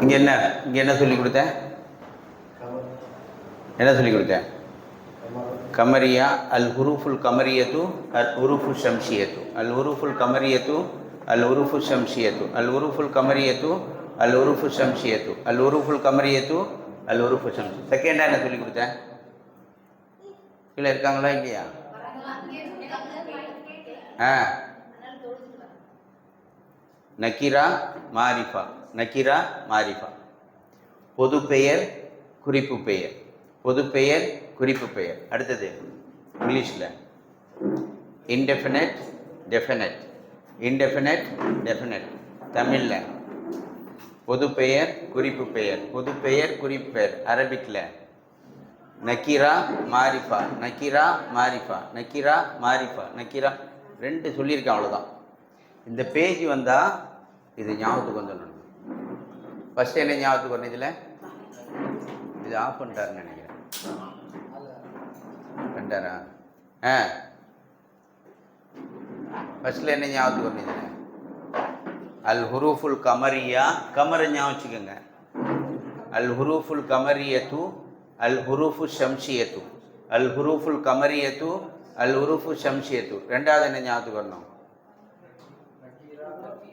இங்கே என்ன சொல்லி கொடுத்தேன்? என்ன சொல்லி கொடுத்தேன்? கமரியா அல் ஹுரூஃபுல் கமரியத்து அல் உருஃபு ஷம்ஷியத்து அல் உருஃபுல் கமரியத்து அல் உருஃபு ஷம்ஷியத்து அல் உருஃபுல் கமரியத்து அல் உருஃபு ஷம்ஷியத்து அல் உருஃபுல் கமரியத்து அல் உருஃபு ஷம்ஷி. செகண்டாக என்ன சொல்லி கொடுத்தேன்? கீழே இருக்காங்களா இல்லையா? நக்கீரா மாரிஃபா. நக்கீரா மாரிஃபா. பொது பெயர் குறிப்பு பெயர். பொது பெயர் குறிப்பு பெயர். அடுத்தது இங்கிலீஷில் இன்டெஃபினட் டெஃபினட். Indefinite definite. தமிழில் பொது பெயர் குறிப்பு பெயர். பொது பெயர் குறிப்பு பெயர். அரபிக்கில் நக்கீரா மாரிஃபா. நக்கீரா மாரிஃபா. நக்கீரா மாரிஃபா. நக்கீரா. 2 சொல்லியிருக்கேன், அவ்வளோதான். இந்த பேஜ் வந்தால் இது ஞாபகத்துக்கு வந்துடணும். ஃபஸ்ட்டு என்ன ஞாபகத்துக்கு வரணும்? இதில் இது ஆஃப் பண்ணிட்டாருன்னு நினைக்கிறேன். பண்ணிட்டாரா? ஃபஸ்ட்டில் என்ன ஞாபகத்துக்கு வரணும்? இதில் அல் ஹுரூஃபுல் கமரியா. கமரை ஞாபகம் வச்சுக்கோங்க. அல் ஹுரூஃபுல் கமரியத்து அல் ஹுரூஃபு ஷம்ஷியத்து. அல் ஹுரூஃபுல் கமரியத்து அல் உருஃபு ஷம்ஷியத்து. 2வது என்ன ஞாபகத்துக்கு வரணும்?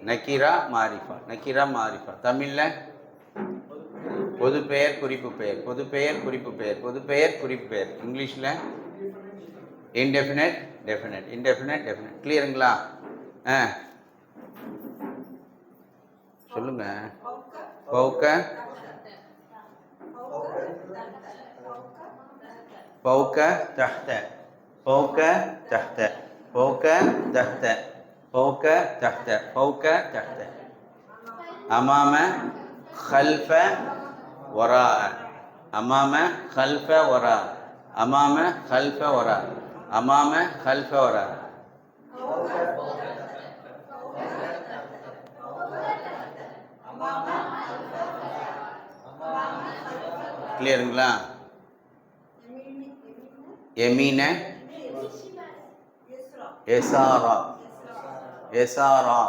நக்கீரா மாரிஃபா. நக்கீரா மாரிஃபா. தமிழில் பொது பெயர் குறிப்பு பெயர். பொது பெயர் குறிப்பு பெயர். பொது பெயர் குறிப்பு பெயர். இங்கிலீஷில் இன்டெஃபினட் டெஃபினட். Indefinite definite. கிளியருங்களா? சொல்லுங்க. பௌக்க பௌக்க தஹ்த. பௌக்க தஹ்த. பௌக்க தஹ்த. பௌக்க தஹ்த. பௌக்க தஹ்த. அமாம خلف وراء. أمام خلف وراء. أمام خلف وراء. أمام خلف وراء. கிளியருங்களா? எமீன எசாரா. எசாரா.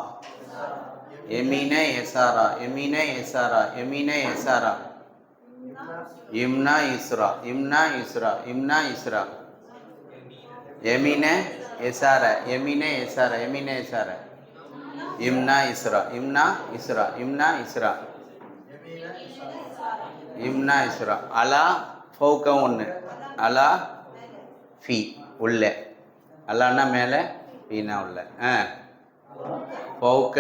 எமீன எசாரா. எமீன எசாரா. எமீன எசாரா. இம்னா இஸ்ரா. இம்னா இஸ்ரா. இம்னா இஸ்ரா. எமீன எசாரா. எமீன எசாரா. எமீன எசாரா. இம்னா இஸ்ரா. இம்னா இஸ்ரா. இம்னா இஸ்ரா. இம்னா இஸ்ரா. அலா ஃபௌக 1. அலா ஃபி உள்ள. அலான்னா மேலே, ஃபீனா உள்ள. ஃபௌக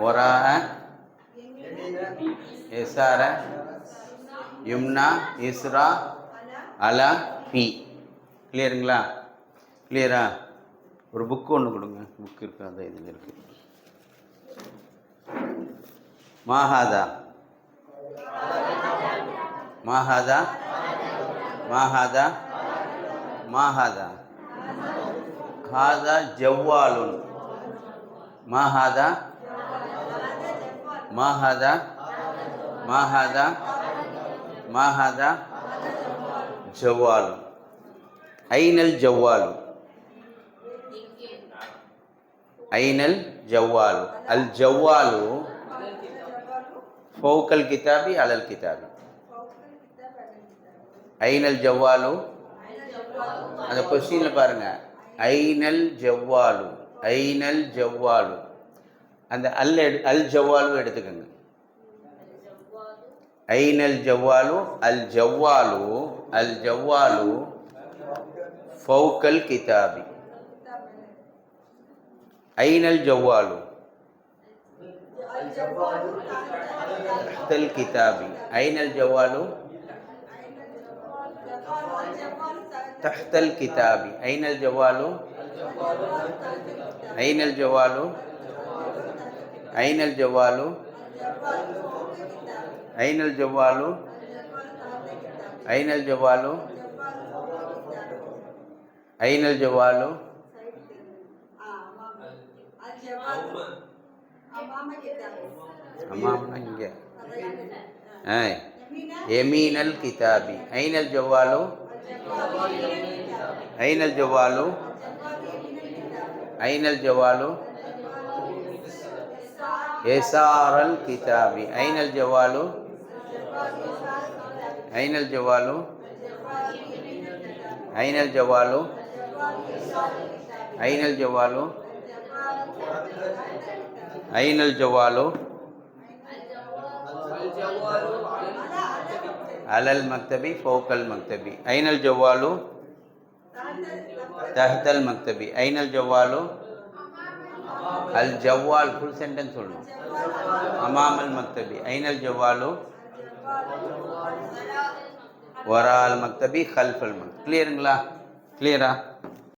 வராஅ எசார யும்னா இஸ்ரா அலா ஃபி. கிளியருங்களா? கிளியரா? ஒரு புக்கு ஒன்று கொடுங்க. புக்கு இருக்கு, அந்த இதில் இருக்கு. மாஹாதா. மாஹாதா. மாஹாதா. மாஹாதா. ஹாதா ஜவ்வாலுன். மாஹாதா. மாஹாதா. மாஹாதா. மாஹாதா ஜவ்வாலு. ஐனல் ஜவ்வாலு. ஐனல் ஜவ்வாலு. அல் ஜவ்வாலு ஃபௌகல் கிதாபி அலல் கிதாபி. ஐனல் ஜவ்வாலு. அந்த கொஸ்டினில் பாருங்கள். ஐனல் ஜவ்வாலு. ஐனல் ஜவ்வாலு. அந்த அல் ஜவ்வாலு எடுத்துக்கோங்க. ஐனல் ஜவ்வாலு. அல் ஜவ்வாலு. அல் ஜவ்வாலு ஃபௌகல் கிதாபி. ஐனல் ஜவ்வாலு தஹ்தல் கிதாபி. ஐனல் ஜவ்வாலு தஹ்தல் கிதாபி. ஐனல் ஜவ்வாலு. ஐனல் ஜவ்வாலு. ஐனல் ஜவ்வாலு. ஐனல் ஜவ்வாலு. ஐனல் ஜவ்வாலு. ஐனல் ஜவ்வாலு. அம்மாம்னா இங்கே. எமீனல் கிதாபி. ஐனல் ஜவ்வாலு. ஐனல் ஜவ்வாலு. ஐனல் ஜவாலு எசாரல் கிதாபி. ஐனல் ஜவாலு ஐனல் ஜவாலு ஐனல் ஜவாலு ஐனல் ஜவாலு ஐனல் ஜவாலு அலல் மக்தபி ஃபோக்கல் மக்தபி. ஐனல் ஜவாலு தஹ்தல் மக்தபி. ஐனல் ஜவாலு அல் ஜவால் ஃபுல் சென்டென்ஸ் சொல்லணும். அமாமல் மக்தபி. ஐனல் ஜவாலு வரால் மக்தபி ஹல்ஃபல் மக்தபி. கிளியருங்களா? கிளியரா?